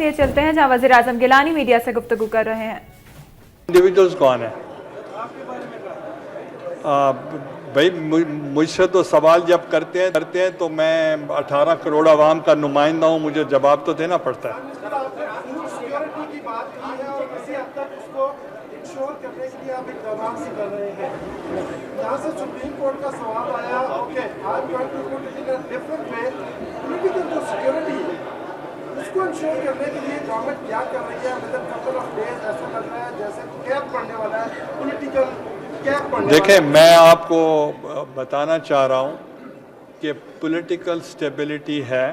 ये चलते हैं जहां वज़ीर आज़म गिलानी मीडिया से गुफ्तगू कर रहे हैं। इंडिविजुअल्स कौन है भाई? मुझसे तो सवाल जब करते हैं तो मैं 18 करोड़ आवाम का नुमाइंदा हूँ, मुझे जवाब तो देना पड़ता है। सिक्योरिटी की बात की है और किसी हद तक उसको इंश्योर करने के लिए आप एक दबाव से कर रहे हैं। जहाँ से सुप्रीम कोर्ट का सवाल आया, okay I am going to put it in a different way, political जो सिक्योरिटी है उसको इंश्योर करने के लिए गवर्नमेंट क्या कर रही है? With in couple of days ऐसा लग रहा है जैसे कैप पड़ने वाला है, पॉलिटिकल कैप पड़ने। देखिए, मैं आपको बताना चाह रहा हूँ कि पॉलिटिकल स्टेबिलिटी है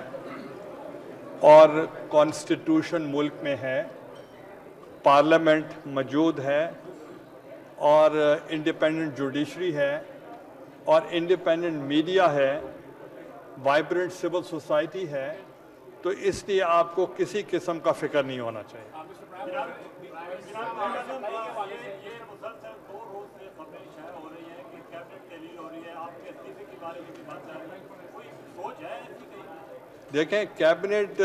और कॉन्स्टिट्यूशन मुल्क में है, पार्लियामेंट मौजूद है और इंडिपेंडेंट जुडिशरी है और इंडिपेंडेंट मीडिया है, वाइब्रेंट सिविल सोसाइटी है, तो इसलिए आपको किसी किस्म का फिक्र नहीं होना चाहिए। देखें, कैबिनेट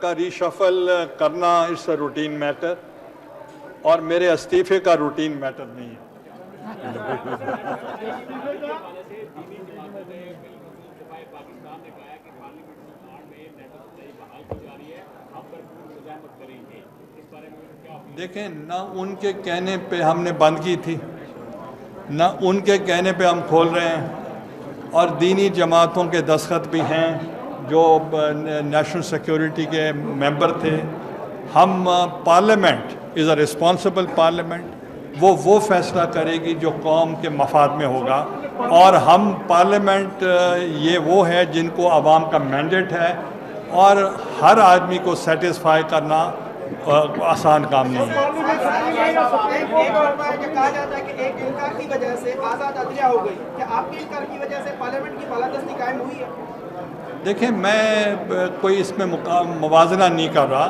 का रीशफल करना इट्स अ रूटीन मैटर और मेरे इस्तीफे का रूटीन मैटर नहीं है। देखें, ना उनके कहने पे हमने बंद की थी, ना उनके कहने पे हम खोल रहे हैं, और दीनी जमातों के दस्तखत भी हैं जो नेशनल सिक्योरिटी के मेंबर थे। हम parliament is a responsible parliament, वो फैसला करेगी जो कौम के मफाद में होगा, और हम पार्लियामेंट ये वो है जिनको आवाम का मैंडेट है, और हर आदमी को सेटिस्फाई करना आसान काम नहीं है। कहा जाता है कि एक इनकार की वजह से आज़ाद अदलिया हो गई, क्या आपके इनकार की वजह से पार्लियामेंट की बालादस्ती कायम हुई है? देखिए, मैं कोई इसमें मुवाजना नहीं कर रहा,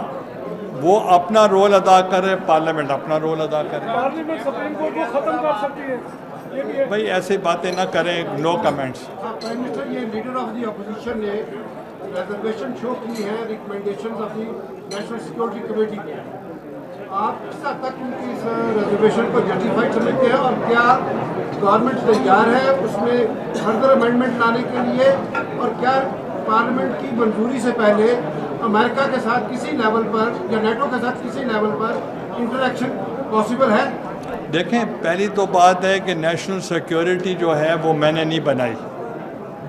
वो अपना रोल अदा करे, पार्लियामेंट अपना रोल अदा करे। पार्लियामेंट सुप्रीम कोर्ट को खत्म कर सकती है। भाई ऐसी बातें ना करें, नो कमेंट्स। प्राइम मिनिस्टर, ये लीडर ऑफ द अपोजिशन ने रिजर्वेशन शो की है recommendations of the national security committee को। आप किस हद तक उनकी इस रिजर्वेशन को जस्टिफाइड समझते हैं, और क्या गवर्नमेंट तैयार है उसमें फर्दर अमेंडमेंट लाने के लिए, और क्या पार्लियामेंट की मंजूरी से पहले अमेरिका के साथ किसी लेवल पर या नेटो के साथ किसी लेवल पर इंटरेक्शन पॉसिबल है? देखें, पहली तो बात है कि नेशनल सिक्योरिटी जो है वो मैंने नहीं बनाई,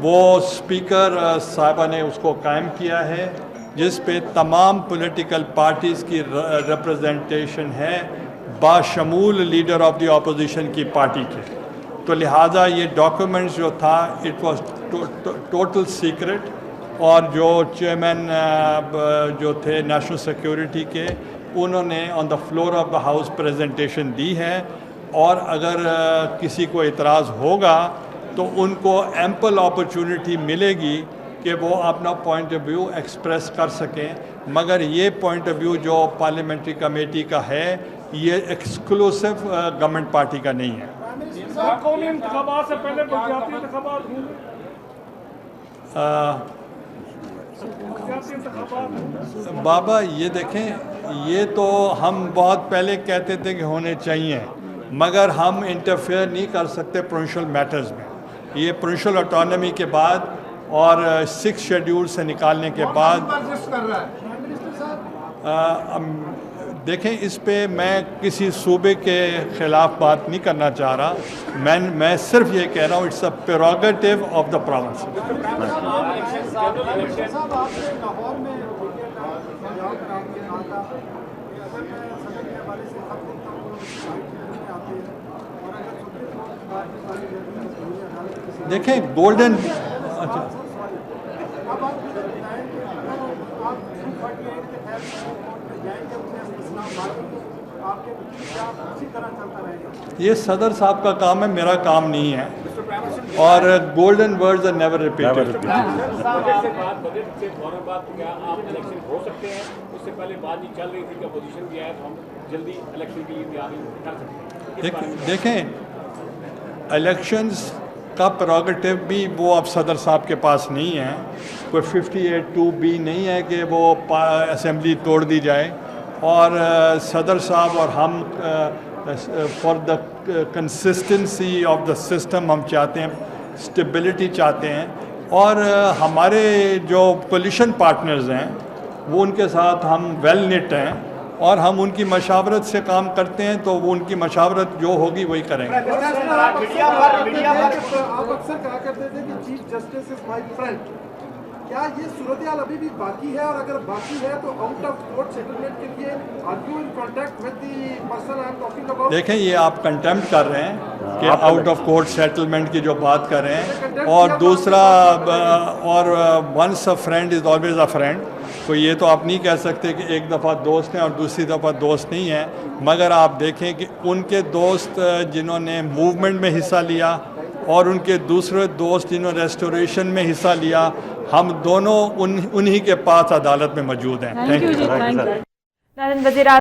वो स्पीकर साहबा ने उसको कायम किया है, जिस पे तमाम पॉलिटिकल पार्टीज़ की रिप्रेजेंटेशन है, बाशमूल लीडर ऑफ द अपोजिशन की पार्टी के। तो लिहाजा ये डॉक्यूमेंट्स जो था इट वाज टोटल सीक्रेट, और जो चेयरमैन जो थे नेशनल सिक्योरिटी के, उन्होंने on the floor of the house presentation दी है, और अगर किसी को इतराज़ होगा तो उनको एम्पल अपॉर्चुनिटी मिलेगी कि वो अपना पॉइंट ऑफ व्यू एक्सप्रेस कर सकें, मगर ये पॉइंट ऑफ व्यू जो पार्लियामेंट्री कमेटी का है ये एक्सक्लूसिव गवर्नमेंट पार्टी का नहीं है। कौमी इंतखाबात से पहले बलदियाती इंतखाबात होंगे? बाबा, ये देखें, ये तो हम बहुत पहले कहते थे कि होने चाहिए, मगर हम इंटरफेयर नहीं कर सकते प्रोविंशियल मैटर्स में। ये प्रोविंशियल ऑटोनॉमी के बाद और 6 शेड्यूल से निकालने के बाद देखें, इस पे मैं किसी सूबे के ख़िलाफ़ बात नहीं करना चाह रहा, मैं सिर्फ ये कह रहा हूँ it's a prerogative of the province. देखें, गोल्डन ये सदर साहब का काम है, मेरा काम नहीं है, और golden words are never repeated. देखें, इलेक्शंस का प्रोगेटिव भी वो अब सदर साहब के पास नहीं है। कोई 58(2)(b नहीं है कि वो असेंबली तोड़ दी जाए। और सदर साहब और हम for the consistency of the system हम चाहते हैं, स्टेबिलिटी चाहते हैं। और हमारे जो कोलिशन पार्टनर्स हैं वो उनके साथ हम वेल निट हैं और हम उनकी मशावरत से काम करते हैं, तो वो उनकी मशावरत जो होगी वही करेंगे। आप अक्सर कहा करते थे कि chief justice is my friend. क्या ये सूरत हाल अभी भी बाकी है, और अगर बाकी है तो आउट ऑफ कोर्ट सेटलमेंट के लिए are you in contact with the person I am talking about? देखें, ये आप कंटेम्प्ट कर रहे हैं कि आउट ऑफ कोर्ट सेटलमेंट की जो बात कर रहे हैं, और दूसरा और once a friend is always a friend. तो ये तो आप नहीं कह सकते कि एक दफ़ा दोस्त हैं और दूसरी दफ़ा दोस्त नहीं हैं। मगर आप देखें कि उनके दोस्त जिन्होंने मूवमेंट में हिस्सा लिया और उनके दूसरे दोस्त जिन्होंने रेस्टोरेशन में हिस्सा लिया, हम दोनों उन्हीं के पास अदालत में मौजूद हैं। Thank you. नाज़रीन, वज़ीर